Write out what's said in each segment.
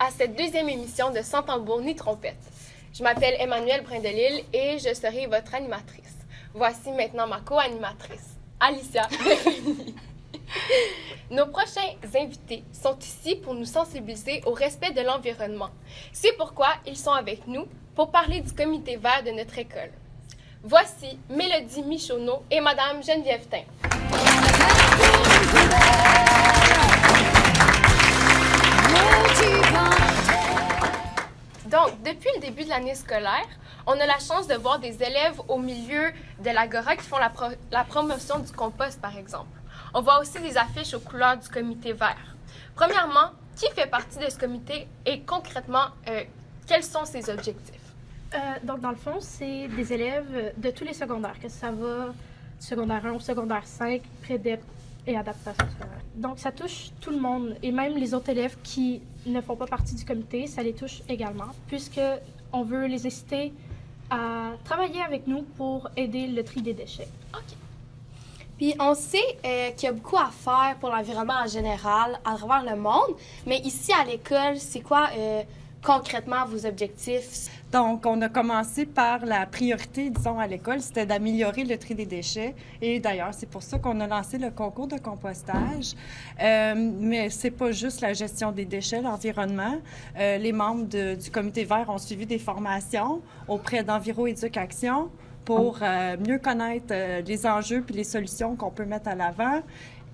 à cette deuxième émission de Sans tambour ni trompette. Je m'appelle Emmanuelle Brindelille et je serai votre animatrice. Voici maintenant ma co-animatrice, Alicia Berlini. Nos prochains invités sont ici pour nous sensibiliser au respect de l'environnement. C'est pourquoi ils sont avec nous pour parler du comité vert de notre école. Voici Mélodie Michonneau et Madame Geneviève Tain. Donc, depuis le début de l'année scolaire, on a la chance de voir des élèves au milieu de l'agora qui font la promotion du compost, par exemple. On voit aussi des affiches aux couleurs du comité vert. Premièrement, qui fait partie de ce comité et concrètement, quels sont ses objectifs? Donc, dans le fond, c'est des élèves de tous les secondaires, que ça va du secondaire 1 au secondaire 5, pré-dep et adaptation scolaire. Donc, ça touche tout le monde, et même les autres élèves qui ne font pas partie du comité, ça les touche également, puisqu'on veut les inciter à travailler avec nous pour aider le tri des déchets. OK. Puis on sait qu'il y a beaucoup à faire pour l'environnement en général à travers le monde, mais ici à l'école, c'est quoi concrètement vos objectifs? Donc, on a commencé par la priorité, disons, à l'école, c'était d'améliorer le tri des déchets. Et d'ailleurs, c'est pour ça qu'on a lancé le concours de compostage. Mais c'est pas juste la gestion des déchets, l'environnement. Les membres du comité vert ont suivi des formations auprès d'Enviro-Éducation pour mieux connaître les enjeux puis les solutions qu'on peut mettre à l'avant.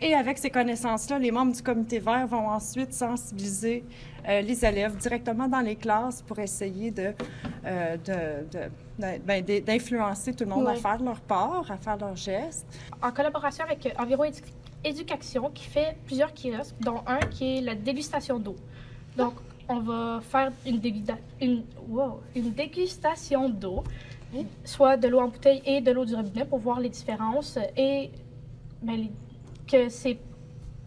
Et avec ces connaissances-là, les membres du comité vert vont ensuite sensibiliser les élèves directement dans les classes pour essayer d'influencer tout le monde à faire leur part, à faire leurs gestes. En collaboration avec Enviro Éducation, qui fait plusieurs kiosques, dont un qui est la dégustation d'eau. Donc, on va faire une dégustation d'eau, soit de l'eau en bouteille et de l'eau du robinet pour voir les différences et que c'est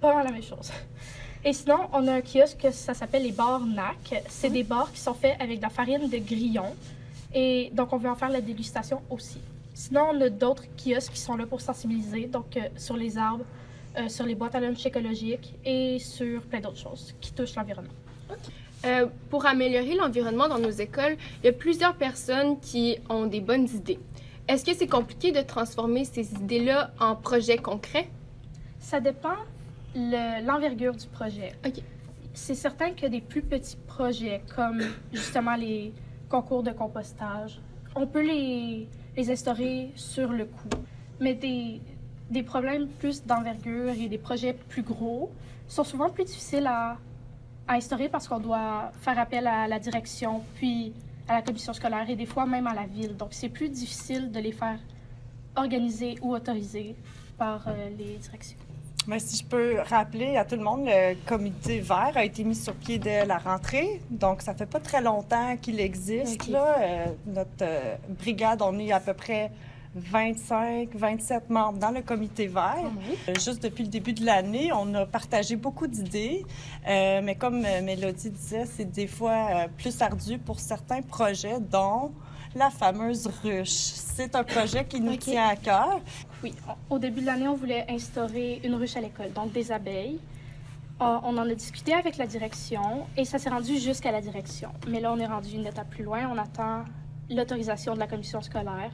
pas la même chose. Et sinon, on a un kiosque, ça s'appelle les bars NAC. C'est des bars qui sont faits avec de la farine de grillon. Et donc, on veut en faire la dégustation aussi. Sinon, on a d'autres kiosques qui sont là pour sensibiliser, donc sur les arbres, sur les boîtes à lunch écologiques et sur plein d'autres choses qui touchent l'environnement. Okay. Pour améliorer l'environnement dans nos écoles, il y a plusieurs personnes qui ont des bonnes idées. Est-ce que c'est compliqué de transformer ces idées-là en projets concrets? Ça dépend l'envergure du projet. OK. C'est certain que des plus petits projets, comme justement les concours de compostage, on peut les instaurer sur le coup. Mais des problèmes plus d'envergure et des projets plus gros sont souvent plus difficiles à instaurer parce qu'on doit faire appel à la direction, puis à la commission scolaire et des fois même à la ville. Donc, c'est plus difficile de les faire organiser ou autoriser par les directions. Mais si je peux rappeler à tout le monde, le comité vert a été mis sur pied dès la rentrée. Donc, ça fait pas très longtemps qu'il existe. Okay. Là. Notre brigade, on est à peu près 25-27 membres dans le comité vert. Juste depuis le début de l'année, on a partagé beaucoup d'idées. Mais comme Mélodie disait, c'est des fois plus ardu pour certains projets, dont la fameuse ruche. C'est un projet qui nous tient à cœur. Oui, au début de l'année, on voulait instaurer une ruche à l'école, donc des abeilles. On en a discuté avec la direction et ça s'est rendu jusqu'à la direction. Mais là, on est rendu une étape plus loin. On attend l'autorisation de la commission scolaire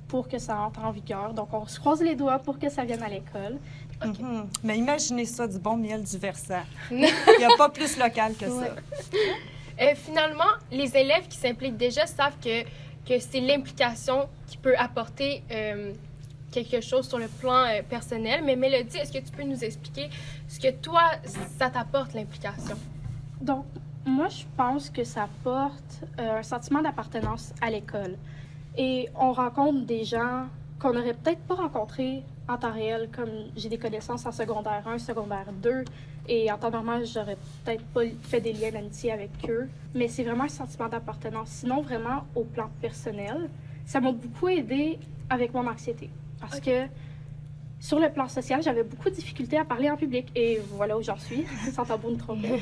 pour que ça entre en vigueur. Donc, on se croise les doigts pour que ça vienne à l'école. Okay. Mais imaginez ça, du bon miel du versant. Il n'y a pas plus local que ça. Finalement, les élèves qui s'impliquent déjà savent que c'est l'implication qui peut apporter quelque chose sur le plan personnel. Mais Mélodie, est-ce que tu peux nous expliquer ce que toi, ça t'apporte, l'implication? Donc, moi, je pense que ça apporte un sentiment d'appartenance à l'école. Et on rencontre des gens qu'on n'aurait peut-être pas rencontrés en temps réel, comme j'ai des connaissances en secondaire 1, secondaire 2, et en temps normal, j'aurais peut-être pas fait des liens d'amitié avec eux. Mais c'est vraiment un sentiment d'appartenance. Sinon, vraiment, au plan personnel, ça m'a beaucoup aidé avec mon anxiété. Parce que sur le plan social, j'avais beaucoup de difficultés à parler en public. Et voilà où j'en suis, sans tambour ni trompette.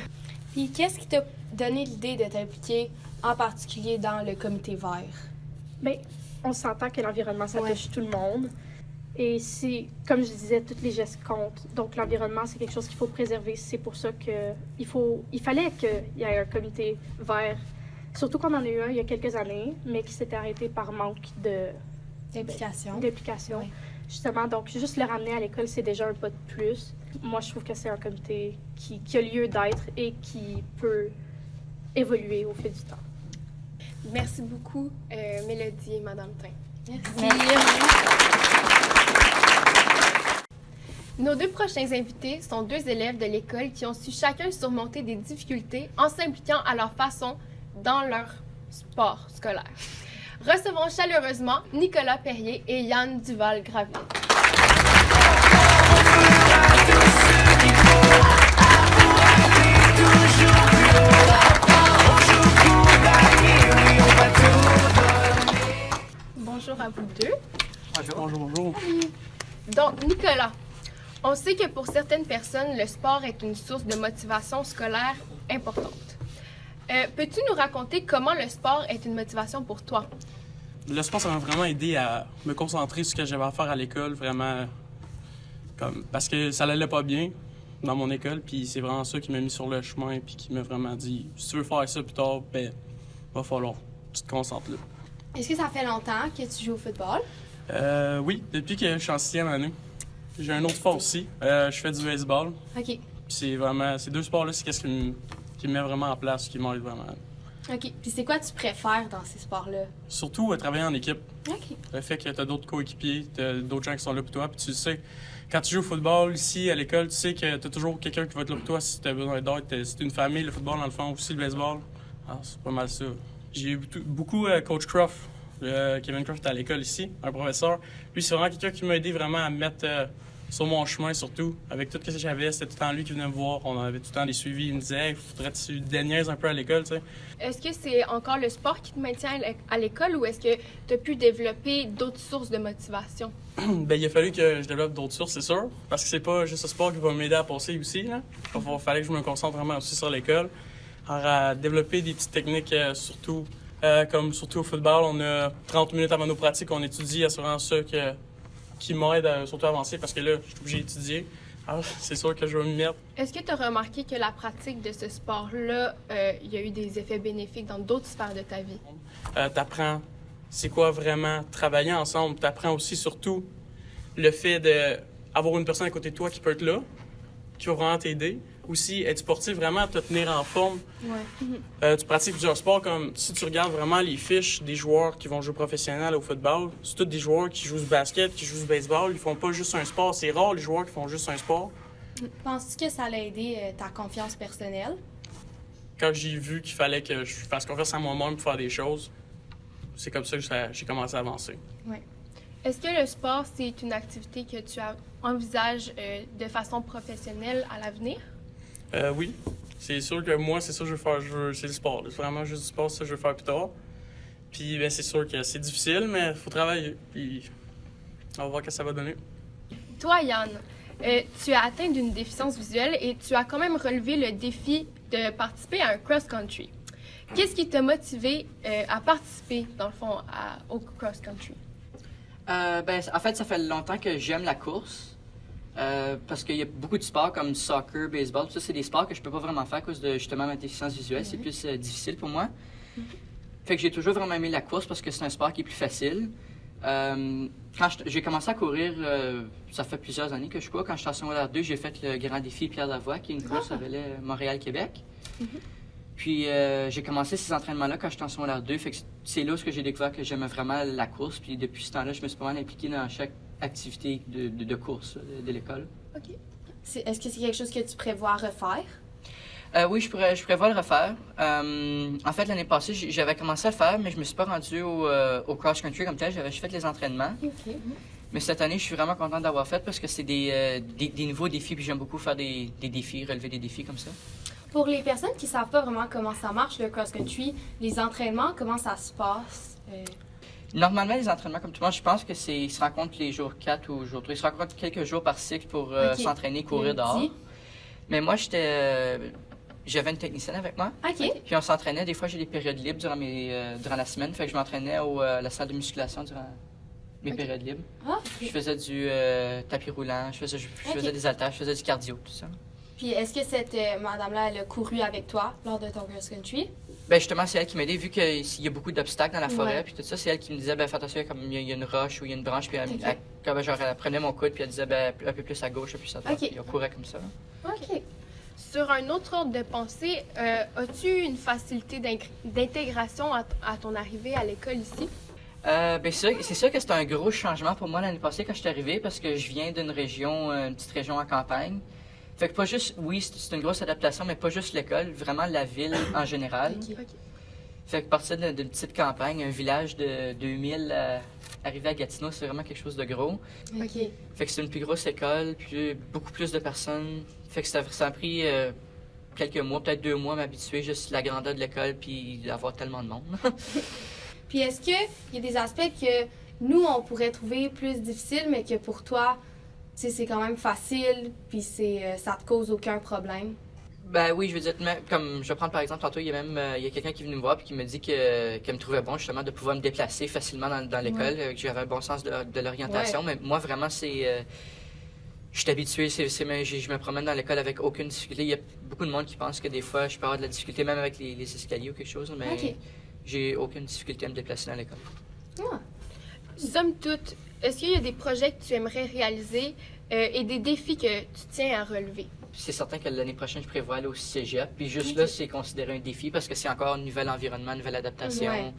Puis qu'est-ce qui t'a donné l'idée de t'impliquer en particulier dans le comité vert? Bien, on s'entend que l'environnement, ça touche tout le monde. Et comme je disais, tous les gestes comptent. Donc, l'environnement, c'est quelque chose qu'il faut préserver. C'est pour ça il fallait qu'il y ait un comité vert. Surtout qu'on en a eu un il y a quelques années, mais qui s'était arrêté par manque d'implication. Oui. Justement, donc, juste le ramener à l'école, c'est déjà un pas de plus. Moi, je trouve que c'est un comité qui a lieu d'être et qui peut évoluer au fil du temps. Merci beaucoup, Mélodie et Madame Tain. Nos deux prochains invités sont deux élèves de l'école qui ont su chacun surmonter des difficultés en s'impliquant à leur façon dans leur sport scolaire. Recevons chaleureusement Nicolas Perrier et Yann Duval-Gravier. Bonjour à vous deux. Bonjour. Donc, Nicolas, on sait que pour certaines personnes, le sport est une source de motivation scolaire importante. Peux-tu nous raconter comment le sport est une motivation pour toi? Le sport, ça m'a vraiment aidé à me concentrer sur ce que j'avais à faire à l'école, vraiment. Parce que ça n'allait pas bien dans mon école, puis c'est vraiment ça qui m'a mis sur le chemin, puis qui m'a vraiment dit si tu veux faire ça plus tard, ben, va falloir que tu te concentres là. Est-ce que ça fait longtemps que tu joues au football? Oui, depuis que je suis en 6e année. J'ai un autre sport aussi. Je fais du baseball. OK. Puis c'est vraiment. Ces deux sports-là, c'est ce qui me met vraiment en place, qui m'aide vraiment. OK. Puis c'est quoi tu préfères dans ces sports-là? Surtout travailler en équipe. OK. Le fait que tu as d'autres coéquipiers, tu as d'autres gens qui sont là pour toi, puis tu sais, quand tu joues au football ici à l'école, tu sais que tu as toujours quelqu'un qui va être là pour toi si tu as besoin d'aide. C'est une famille, le football dans le fond, aussi le baseball. Alors, c'est pas mal ça. J'ai eu beaucoup Coach Croft, Kevin Croft à l'école ici, un professeur. Lui, c'est vraiment quelqu'un qui m'a aidé vraiment à me mettre sur mon chemin, surtout. Avec tout ce que j'avais, c'était tout le temps lui qui venait me voir. On avait tout le temps des suivis. Il me disait hey, faudrait que tu déniaises un peu à l'école, tu sais. Est-ce que c'est encore le sport qui te maintient à l'école ou est-ce que tu as pu développer d'autres sources de motivation? Ben, il a fallu que je développe d'autres sources, c'est sûr. Parce que c'est pas juste le sport qui va m'aider à passer aussi, là. Il fallait que je me concentre vraiment aussi sur l'école. Alors, à développer des petites techniques, surtout au football, on a 30 minutes avant nos pratiques, on étudie, c'est vraiment ça qui m'aide à surtout avancer parce que là, je suis obligé d'étudier. Alors, c'est sûr que je vais m'y mettre. Est-ce que tu as remarqué que la pratique de ce sport-là, il y a eu des effets bénéfiques dans d'autres sphères de ta vie? T'apprends c'est quoi vraiment travailler ensemble. T'apprends aussi surtout le fait d'avoir une personne à côté de toi qui peut être là, qui va vraiment t'aider. Aussi, être sportif, vraiment te tenir en forme. Ouais. Tu pratiques plusieurs sports, comme si tu regardes vraiment les fiches des joueurs qui vont jouer professionnel au football, c'est tous des joueurs qui jouent du basket, qui jouent du baseball. Ils font pas juste un sport. C'est rare les joueurs qui font juste un sport. Penses-tu que ça l'a aidé ta confiance personnelle? Quand j'ai vu qu'il fallait que je fasse confiance à moi-même pour faire des choses, c'est comme ça que j'ai commencé à avancer. Ouais. Est-ce que le sport, c'est une activité que tu envisages de façon professionnelle à l'avenir? Oui. C'est sûr que moi, c'est ça que je veux faire. C'est le sport. C'est vraiment juste du sport, c'est ça que je veux faire plus tard. Puis, ben, c'est sûr que c'est difficile, mais il faut travailler. Puis, on va voir ce que ça va donner. Toi, Yann, tu as atteint d'une déficience visuelle et tu as quand même relevé le défi de participer à un cross-country. Qu'est-ce qui t'a motivé à participer, dans le fond, au cross-country? En fait, ça fait longtemps que j'aime la course. Parce qu'il y a beaucoup de sports comme soccer, baseball, tout ça, c'est des sports que je peux pas vraiment faire à cause de justement ma déficience visuelle. C'est plus difficile pour moi. Fait que j'ai toujours vraiment aimé la course parce que c'est un sport qui est plus facile. Quand j'ai commencé à courir, ça fait plusieurs années que je cours. Quand j'étais en secondaire 2, j'ai fait le Grand Défi Pierre Lavoie, qui est une course à relais Montréal-Québec. Puis j'ai commencé ces entraînements-là quand j'étais en secondaire 2. Fait que c'est là où j'ai découvert que j'aimais vraiment la course. Puis depuis ce temps-là, je me suis pas mal impliqué dans chaque activité de course de l'école. OK. Est-ce que c'est quelque chose que tu prévois refaire? Oui, je prévois le refaire. En fait, l'année passée, j'avais commencé à le faire, mais je me suis pas rendu au cross-country comme tel. J'avais juste fait les entraînements. OK. Mais cette année, je suis vraiment contente d'avoir fait parce que c'est des nouveaux défis, puis j'aime beaucoup faire des défis, relever des défis comme ça. Pour les personnes qui savent pas vraiment comment ça marche, le cross-country, les entraînements, comment ça se passe? Normalement, les entraînements, comme tout le monde, je pense que ils se rencontrent les jours 4 ou jours 3. Ils se rencontrent quelques jours par cycle pour s'entraîner, courir dehors. Mais moi, j'avais une technicienne avec moi. OK. Puis on s'entraînait. Des fois, j'ai des périodes libres durant la semaine. Fait que je m'entraînais à la salle de musculation mes Ok. périodes libres. Ah, Je faisais du tapis roulant, je faisais Ok. des haltères, je faisais du cardio, tout ça. Puis est-ce que cette madame-là, elle a couru avec toi lors de ton cross-country? Ben justement, c'est elle qui m'a aidé, vu qu'il y a beaucoup d'obstacles dans la forêt, Ouais. puis tout ça, c'est elle qui me disait, ben fais attention, comme il y a une roche ou il y a une branche, puis Ok. comme genre, elle prenait mon coude, puis elle disait, ben un peu plus à gauche, puis à droite, Ok. puis on courait comme ça. OK. Sur un autre ordre de pensée, as-tu une facilité d'intégration à ton arrivée à l'école ici? Ben c'est sûr que c'était un gros changement pour moi l'année passée quand je suis arrivé, parce que je viens d'une région, une petite région en campagne. Fait que pas juste, oui, c'est une grosse adaptation, mais pas juste l'école, vraiment la ville en général. Ok. Fait que partir d'une petite campagne, un village de 2000, arriver à Gatineau, c'est vraiment quelque chose de gros. OK. Fait que c'est une plus grosse école, puis beaucoup plus de personnes. Fait que ça a pris quelques mois, peut-être 2 mois, à m'habituer juste à la grandeur de l'école, puis d'avoir tellement de monde. Puis est-ce qu'il y a des aspects que nous, on pourrait trouver plus difficiles, mais que pour toi, tu sais, c'est quand même facile, puis ça te cause aucun problème? Ben oui, je veux dire, comme je vais prendre par exemple, tantôt, il y a quelqu'un qui est venu me voir puis qui me dit qu'elle me trouvait bon justement de pouvoir me déplacer facilement dans l'école, que j'avais un bon sens de l'orientation. Mais moi, vraiment, je suis habitué, je me promène dans l'école avec aucune difficulté. Il y a beaucoup de monde qui pense que des fois, je peux avoir de la difficulté, même avec les escaliers ou quelque chose, mais OK. j'ai aucune difficulté à me déplacer dans l'école. Ah. Somme toute, est-ce qu'il y a des projets que tu aimerais réaliser et des défis que tu tiens à relever? C'est certain que l'année prochaine, je prévois aller au cégep. Puis juste là, c'est considéré un défi parce que c'est encore un nouvel environnement, une nouvelle adaptation. Ouais.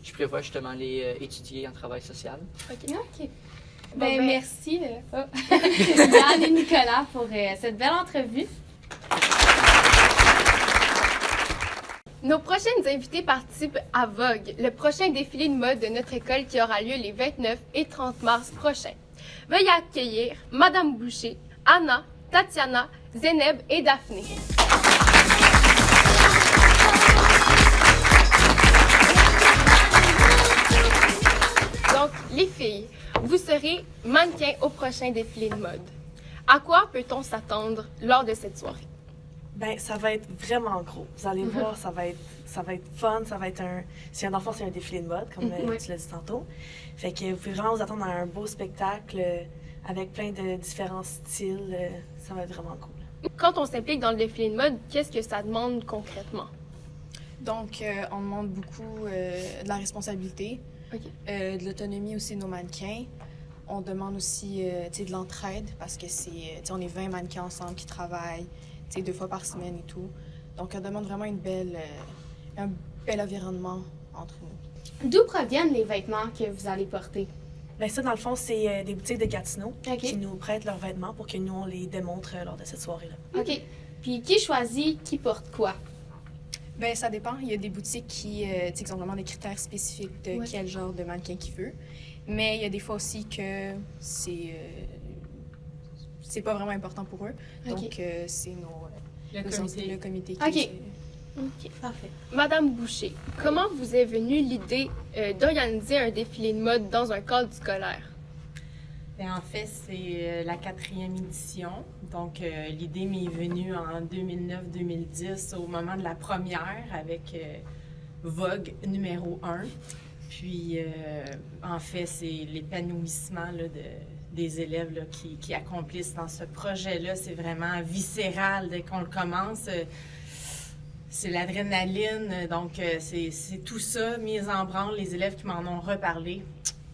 Je prévois justement aller étudier en travail social. OK. Bon, Ben, merci, Yann et Nicolas, pour cette belle entrevue. Nos prochaines invités participent à Vogue, le prochain défilé de mode de notre école qui aura lieu les 29 et 30 mars prochains. Veuillez accueillir Madame Boucher, Anna, Tatiana, Zéneb et Daphné. Donc, les filles, vous serez mannequins au prochain défilé de mode. À quoi peut-on s'attendre lors de cette soirée? Ben, ça va être vraiment gros. Vous allez voir, ça va être fun, ça va être c'est un défilé de mode, comme tu l'as dit tantôt. Fait que vous pouvez vraiment vous attendre à un beau spectacle avec plein de différents styles. Ça va être vraiment cool. Quand on s'implique dans le défilé de mode, qu'est-ce que ça demande concrètement? Donc, on demande beaucoup de la responsabilité, Ok. de l'autonomie aussi de nos mannequins. On demande aussi tu sais, de l'entraide parce que tu sais, on est 20 mannequins ensemble qui travaillent tu sais, 2 fois par semaine et tout. Donc, on demande vraiment un bel environnement entre nous. D'où proviennent les vêtements que vous allez porter? Ben ça, dans le fond, c'est des boutiques de Gatineau OK. qui nous prêtent leurs vêtements pour que nous, on les démontre lors de cette soirée-là. OK. Puis qui choisit qui porte quoi? Ben ça dépend. Il y a des boutiques qui ont vraiment des critères spécifiques de quel genre de mannequin qu'ils veulent. Mais il y a des fois aussi que c'est pas vraiment important pour eux. OK. Donc, c'est le comité qui... OK. OK, parfait. Madame Boucher, comment vous est venue l'idée d'organiser un défilé de mode dans un cadre scolaire? Bien, en fait, c'est la 4e édition. Donc, l'idée m'est venue en 2009-2010, au moment de la première, avec Vogue numéro 1. Puis, en fait, c'est l'épanouissement là, des élèves là, qui accomplissent dans ce projet-là. C'est vraiment viscéral dès qu'on le commence. C'est l'adrénaline. Donc, c'est tout ça mis en branle, les élèves qui m'en ont reparlé.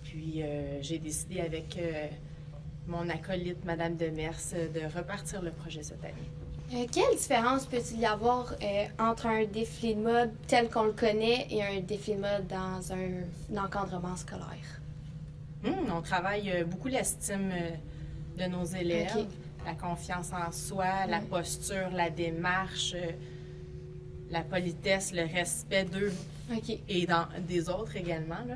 Puis, j'ai décidé avec mon acolyte, Madame Demers, de repartir le projet cette année. Quelle différence peut-il y avoir entre un défilé de mode tel qu'on le connaît et un défilé de mode dans un encadrement scolaire? On travaille beaucoup l'estime de nos élèves, OK. la confiance en soi, la posture, la démarche, la politesse, le respect d'eux OK. et des autres également. Là.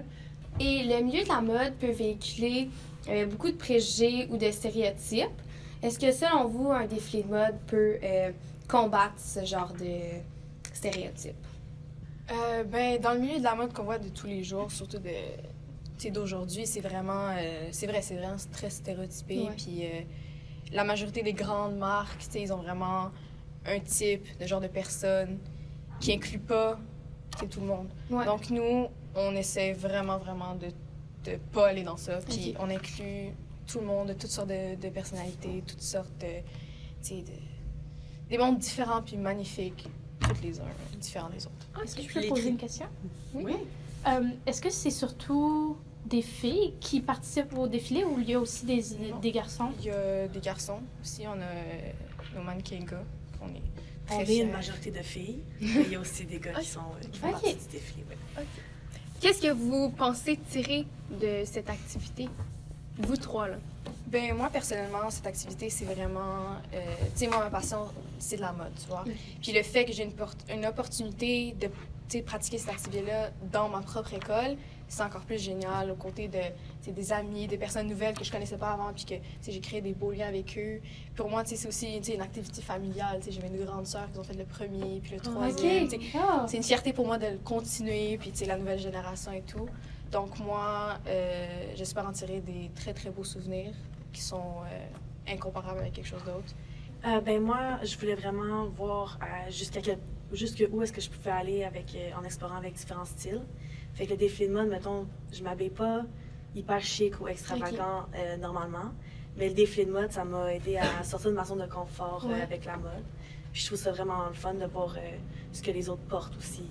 Et le milieu de la mode peut véhiculer beaucoup de préjugés ou de stéréotypes. Est-ce que, selon vous, un défilé de mode peut combattre ce genre de stéréotypes? Ben, dans le milieu de la mode qu'on voit de tous les jours, surtout d'aujourd'hui, c'est vraiment très stéréotypé. Ouais. Puis la majorité des grandes marques, ils ont vraiment un type de genre de personne qui inclut pas tout le monde. Ouais. Donc nous, on essaie vraiment de de pas aller dans ça. Puis on inclut tout le monde, de toutes sortes de personnalités, toutes sortes des mondes différents puis magnifiques, tous les uns différents des autres. Est-ce que je peux poser une question? Oui. Est-ce que c'est surtout des filles qui participent au défilé ou il y a aussi des garçons? Il y a des garçons aussi. On a nos mannequins gars. On est On très est fiers. une majorité de filles, mais il y a aussi des gars qui font partie du défilé. Ouais. Qu'est-ce que vous pensez tirer de cette activité? Vous trois, là. Ben moi, personnellement, cette activité, c'est vraiment... tu sais, moi, ma passion, c'est de la mode, tu vois. Puis le fait que j'ai une opportunité de pratiquer cette activité-là dans ma propre école, c'est encore plus génial, aux côtés de des amis, des personnes nouvelles que je connaissais pas avant, puis que j'ai créé des beaux liens avec eux. Pour moi, c'est aussi une activité familiale. J'ai mes deux grandes sœurs qui ont fait le premier, puis le troisième. C'est une fierté pour moi de le continuer, puis la nouvelle génération et tout. Donc moi, j'espère en tirer des très, très beaux souvenirs qui sont incomparables avec quelque chose d'autre. Ben moi, je voulais vraiment voir jusqu'où est-ce que je pouvais aller en explorant avec différents styles. Fait que le défilé de mode, mettons, je m'habille pas hyper chic ou extravagant normalement, mais le défilé de mode, ça m'a aidé à sortir de ma zone de confort avec la mode. Puis je trouve ça vraiment le fun de voir ce que les autres portent aussi.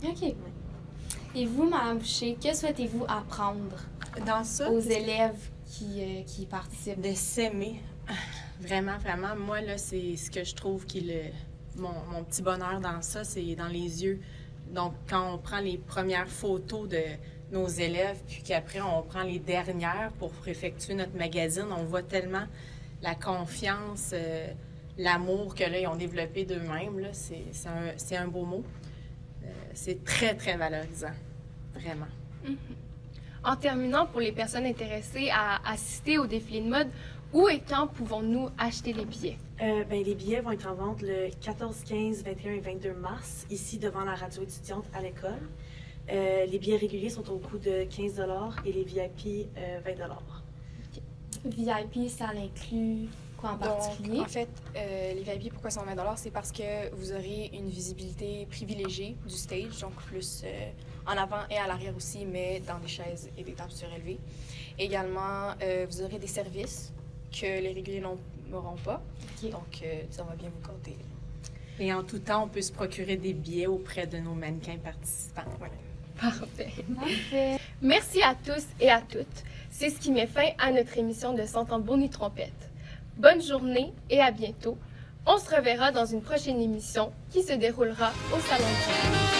OK. Et vous, Mme Boucher, que souhaitez-vous apprendre Dans ça, aux élèves qui participent? de s'aimer. Vraiment, vraiment. Moi, là, c'est ce que je trouve qui est mon petit bonheur dans ça, c'est dans les yeux. Donc, quand on prend les premières photos de nos élèves, puis qu'après, on prend les dernières pour effectuer notre magazine, on voit tellement la confiance, l'amour que là, ils ont développé d'eux-mêmes. Là. C'est un beau mot. C'est très, très valorisant. Vraiment. En terminant, pour les personnes intéressées à assister au défilé de mode, où et quand pouvons-nous acheter les billets? Ben, les billets vont être en vente le 14, 15, 21 et 22 mars, ici devant la radio étudiante à l'école. Les billets réguliers sont au coût de 15 et les VIP, 20 VIP, ça inclut quoi en particulier? Donc, en fait, les VIP, pourquoi sont 20 $? C'est parce que vous aurez une visibilité privilégiée du stage, donc plus en avant et à l'arrière aussi, mais dans des chaises et des tables surélevées. Également, vous aurez des services que les réguliers n'auront pas. Donc, ça va bien vous compter. Et en tout temps, on peut se procurer des billets auprès de nos mannequins participants. Voilà. Parfait. Parfait. Merci à tous et à toutes. C'est ce qui met fin à notre émission de Sans tambour ni trompette. Bonne journée et à bientôt. On se reverra dans une prochaine émission qui se déroulera au Salon du Livre.